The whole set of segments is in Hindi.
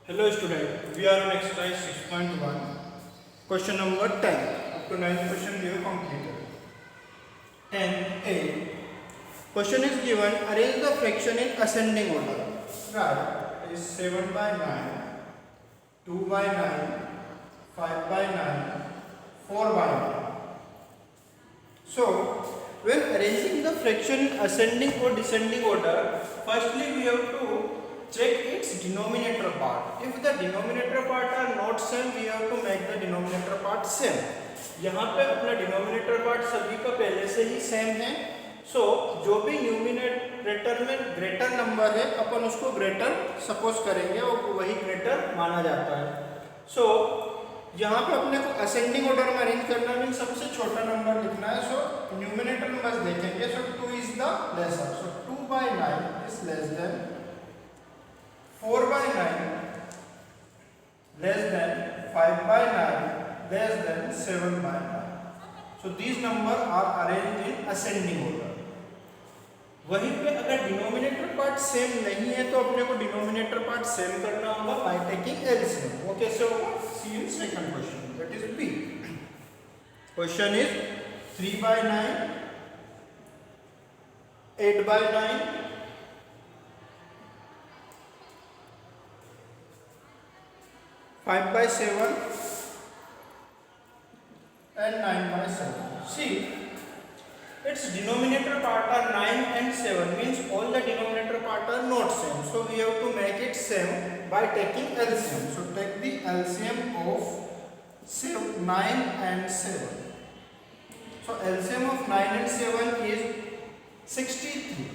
Hello student, we are on exercise 6.1, question number 10. Up to 9th question we have completed. 10a. Question is given, arrange the fraction in ascending order. Right, is 7 by 9, 2 by 9, 5 by 9, 4 by 9. So, when arranging the fraction in ascending or descending order, firstly we have to check its denominator part. If the denominator part are not same, we have to make the denominator part same. यहाँ पे अपना denominator part सभी का पहले से ही same है. So जो भी न्यूमिनेटर में ग्रेटर नंबर है अपन उसको ग्रेटर सपोज करेंगे और वही ग्रेटर माना जाता है. So यहाँ पे अपने को असेंडिंग ऑर्डर में अरेंज करना मीन सबसे छोटा नंबर लिखना है. सो न्यूमिनेटर में बस देखेंगे. So 2 is the lesser. So 2 by 9 is less than 4 by 9 less than 5 by 9 less than 7 by 9. So these numbers are arranged in ascending order. वहीं पे अगर डिनोमिनेटर पार्ट सेम नहीं है तो अपने को डिनोमिनेटर पार्ट सेम करना होगा बाय टेकिंग एलसीएम. वो कैसे होगा? See in second question, that is B. Question is 3 by 9, 8 by 9, 5 by 7 and 9 by 7. See, its denominator part are 9 and 7, means all the denominator part are not same. So we have to make it same by taking LCM. So take the LCM of 9 and 7. So LCM of 9 and 7 is 63.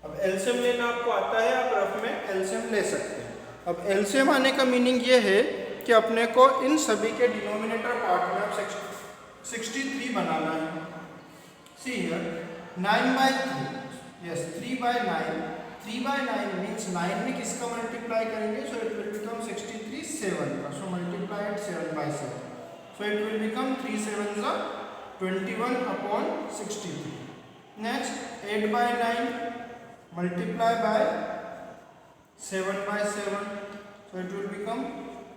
अब LCM लेना आपको आता है, आप रफ में LCM ले सकते हैं. अब LCM आने का मीनिंग ये है कि अपने को इन सभी के डिनोमिनेटर पार्ट में अब 63 बनाना है. See here, 9 by 3, yes 3 by 9, 3 by 9 means 9 में किसका मल्टीप्लाई करेंगे? So it will become 63 7 का. So multiply it 7 by 7. So it will become 3 7s are 21 upon 63. Next 8 by 9 multiply by 7 by 7. So it will become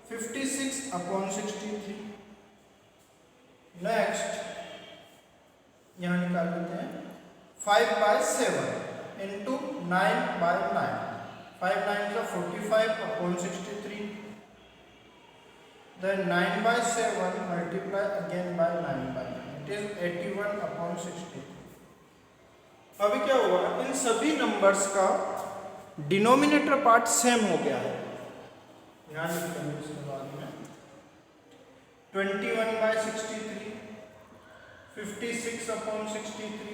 56 upon 63. Next यहाँ निकाल लेते हैं 5 by 7 into 9 by 9. 5 9 का 45 upon 63. Then 9 by 7 multiply again by 9 by 9. It is 81 upon 63. अभी क्या हुआ? इन सभी नंबर्स का डिनोमिनेटर पार्ट सेम हो गया है. यहाँ लिखेंगे इसके बाद में 21 by 63, 56 upon 63,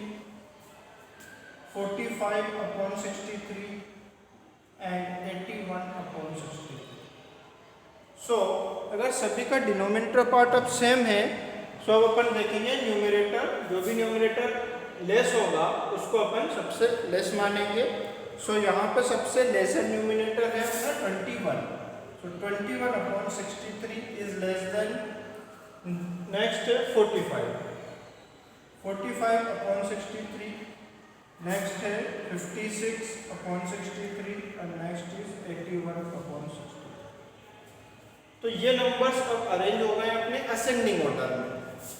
45 upon 63 and 81 upon 63. So अगर सभी का डिनोमिनेटर पार्ट अब सेम है, सो अब अपन देखेंगे न्यूमरेटर, जो भी न्यूमरेटर लेस होगा उसको अपन सबसे लेस मानेंगे. सो यहाँ पे सबसे लेसर न्यूमरेटर है अपना 21. सो 21 upon 63 is less then next 45. 45 upon 63, next है 56 upon 63 and next is 81 upon 63. तो ये नंबर्स अब अरेंज हो गए अपने असेंडिंग ऑर्डर में.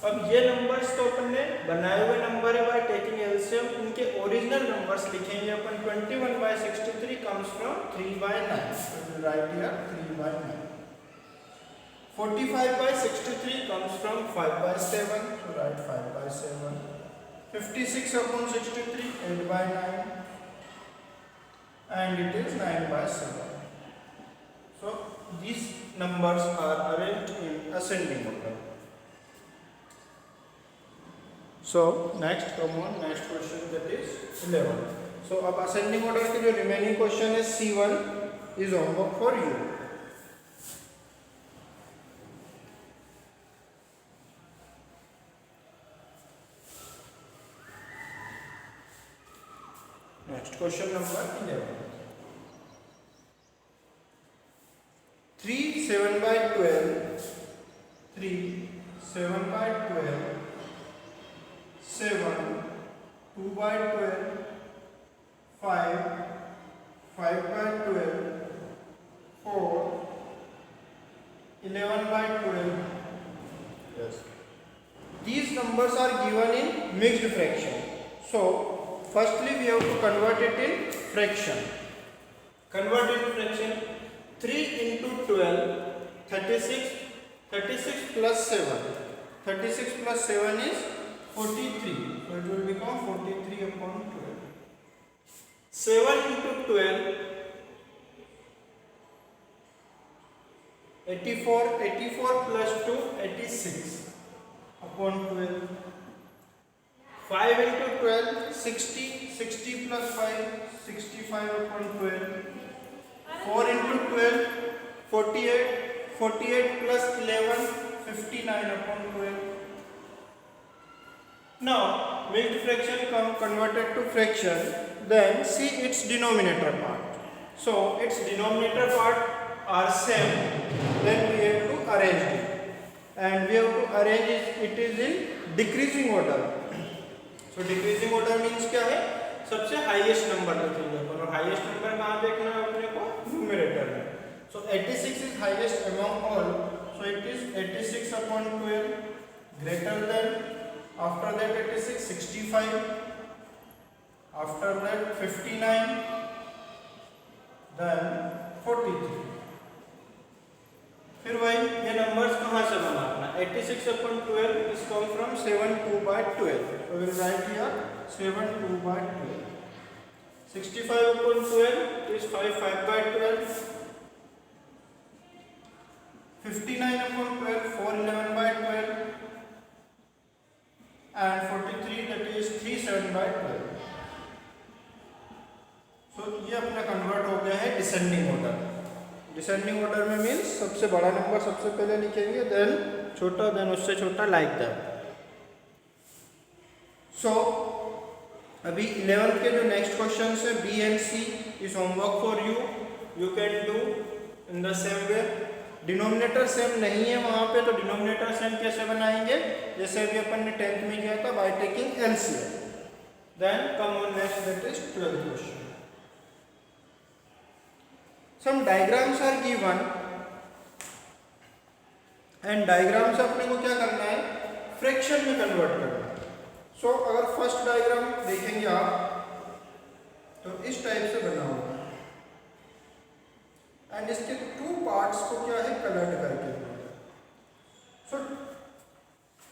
अब ये नंबर्स तो अपन ने बनाए हुए नंबर है बाय टेकिंग एलसीएम. इनके ओरिजिनल नंबर्स लिखेंगे अपन. 21 by 63 comes from 3 by 9. So we write here 3 by 9. 45 by 63 comes from 5 by 7, so write 5 by 7. 56 upon 63, 8 by 9, and it is 9 by 7. So these numbers are arranged in ascending order. So next, come on, next question, that is 11. So अब ascending order के जो remaining question है C1 is homework for you. Next question number 11. 3 7 by 12, 3 7 by 12, 7 2 by 12, 5 5 by 12, 4 11 by 12. Yes. These numbers are given in mixed fraction. So firstly we have to convert it in fraction. Convert in fraction. 3 into 12, 36. 36 plus 7. 36 plus 7 is 43. So it will become 43 upon 12. 7 into 12, 84. 84 plus 2, 86 upon 12. 5 into 12, 60. 60 plus 5, 65 upon 12. 4 into 12, 48. 48 plus 11, 59 upon 12. Now, mixed fraction converted to fraction, then see its denominator part. So, its denominator part are same, then we have to arrange it. And we have to arrange it is in decreasing order. So, decreasing order means क्या है? सबसे हाईएस्ट नंबर लिखेंगे अपन, और हाईएस्ट नंबर कहाँ देखना है अपने को? न्यूमरेटर में. So 86 is highest among all. So it is 86 upon 12 greater than, after that 86, 65, after that 59, then 43. फिर वही ये नंबर्स कहाँ से बनाना? 86 upon 12 is come from 7/2 by 12. So we will write here 7/2 by 12. 65 upon 12 is 5/5 by 12. 59 upon 12, 4/11 by 12, and 43 that is 3/7 by 12. So ये अपना कन्वर्ट हो गया है डिसेंडिंग ऑर्डर. डिसेंडिंग ऑर्डर में मीन्स सबसे बड़ा नंबर सबसे पहले लिखेंगे, देन छोटा, देन उससे छोटा, लाइक दैट. सो अभी 11th के जो नेक्स्ट क्वेश्चन है B and C is homework for you. You can do in the same way. Denominator same नहीं है वहां पे, तो डिनोमिनेटर सेम कैसे बनाएंगे? जैसे अभी अपन ने 10th में किया था, by taking LCM. Then come on next, that is 12th question. Some diagrams are given and diagram से अपने को क्या करना है? फ्रैक्शन में कन्वर्ट करना है. सो अगर फर्स्ट डायग्राम देखेंगे आप तो इस टाइप से बना होगा, एंड इसके टू पार्ट्स को क्या है? कलर्ड करके. सो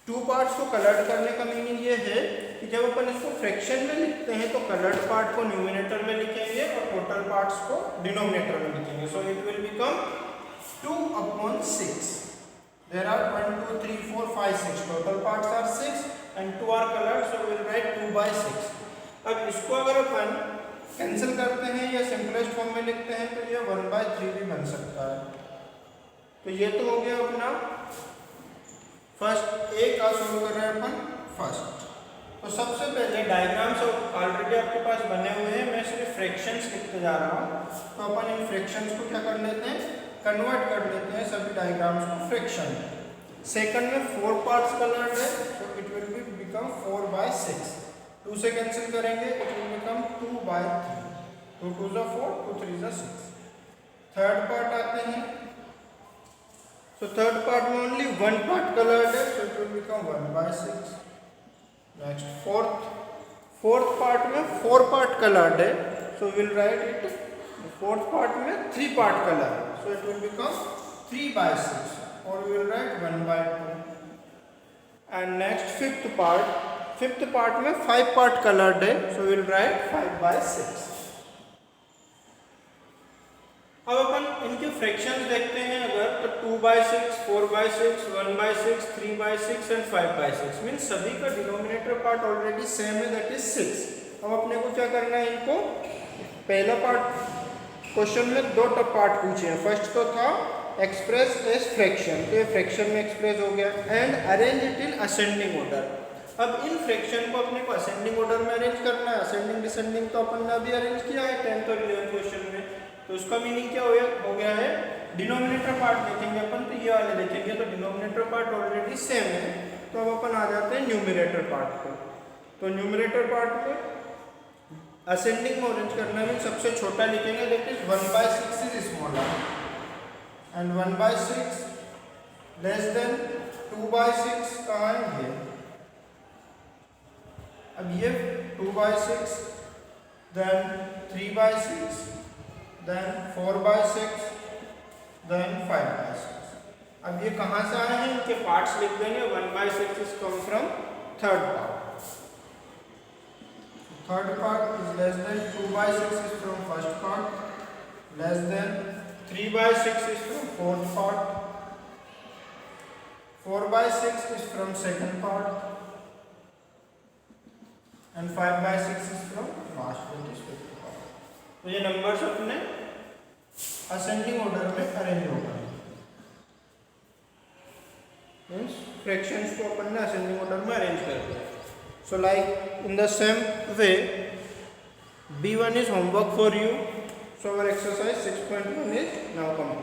टू पार्ट्स को कलर्ड करने का मीनिंग ये है कि जब अपन इसको फ्रैक्शन में लिखते हैं तो कलर्ड पार्ट को न्यूमिनेटर में लिखेंगे और टोटल पार्ट्स को डिनोमिनेटर में लिखेंगे. So it will become 2/6. There are 1 2 3 4 5 6 total parts are 6 and 2 are coloured, so will write 2/6. अब इसको अगर अपन कैंसिल करते हैं या सिंपलेस्ट फॉर्म में लिखते हैं तो ये 1/3 भी बन सकता है. तो ये तो हो गया अपना फर्स्ट. ए का सोल्व कर रहे हैं अपन फर्स्ट. तो सबसे पहले डायग्राम्स ऑलरेडी आपके पास बने हुए हैं, मैं सिर्फ फ्रैक्शंस लिखते जा रहा हूँ. तो अपन इन फ्रैक्शंस को क्या कर लेते हैं? कन्वर्ट कर लेते हैं सभी डायग्राम्स को फ्रैक्शन में. सेकंड में 4 पार्ट्स कलर्ड है, तो इट विल बी बिकम 4/6. 2 से कैंसिल करेंगे, it will become 2/3. 2 2 is 4, 2 3 is 6. Third part आते हैं. So third part में only one part colored है, so it will become 1/6. Next fourth part में 4 part colored है, so we will write it. Fourth part में 3 part color है, so it will become 3/6, or we will write 1/2. And next fifth part में 5 part colored है, so we will write 5/6. अब अपन इनके फ्रैक्शंस देखते हैं अगर, तो 2/6, 4/6, 1/6, 3/6 एंड 5/6 मीन्स सभी का डिनोमिनेटर पार्ट ऑलरेडी सेम है, दैट इज 6. अब अपने को क्या करना है? इनको पहला पार्ट क्वेश्चन में 2 पार्ट पूछे हैं. फर्स्ट तो था एक्सप्रेस एज फ्रैक्शन, तो ये फ्रैक्शन में एक्सप्रेस हो गया. And arrange it in ascending order. अब इन फ्रैक्शन को अपने को असेंडिंग ऑर्डर में अरेंज करना है. असेंडिंग डिसेंडिंग तो अपन ने अभी अरेंज किया है 10th और 11th क्वेश्चन में. तो उसका मीनिंग क्या हो गया है? डिनोमिनेटर पार्ट देखेंगे अपन, तो ये वाले देखेंगे, तो डिनोमिनेटर पार्ट ऑलरेडी सेम है. तो अब अपन आ जाते हैं न्यूमरेटर पार्ट पे. तो न्यूमरेटर पार्ट पे असेंडिंग में अरेंज करना है, सबसे छोटा लिखेंगे, that is 1/6 is smaller, and 1/6 less than 2/6 कहाँ है ये? अब ये 2/6, देन 3/6, देन 4/6, देन 5/6। अब ये कहाँ से आए हैं? इनके पार्ट्स लिख देंगे। 1/6 is come from third part. Third part is less than 2/6 is from first part, less than 3/6 is from fourth part, 4/6 is from second part, and 5/6 is from last part is fifth part। तो ये नंबर्स अपने असेंडिंग ऑर्डर में अरेंज होगा। मीन्स फ्रैक्शंस को अपन ने असेंडिंग ऑर्डर में अरेंज कर दिया। So like in the same way, B1 is homework for you. So our exercise 6.1 is now complete.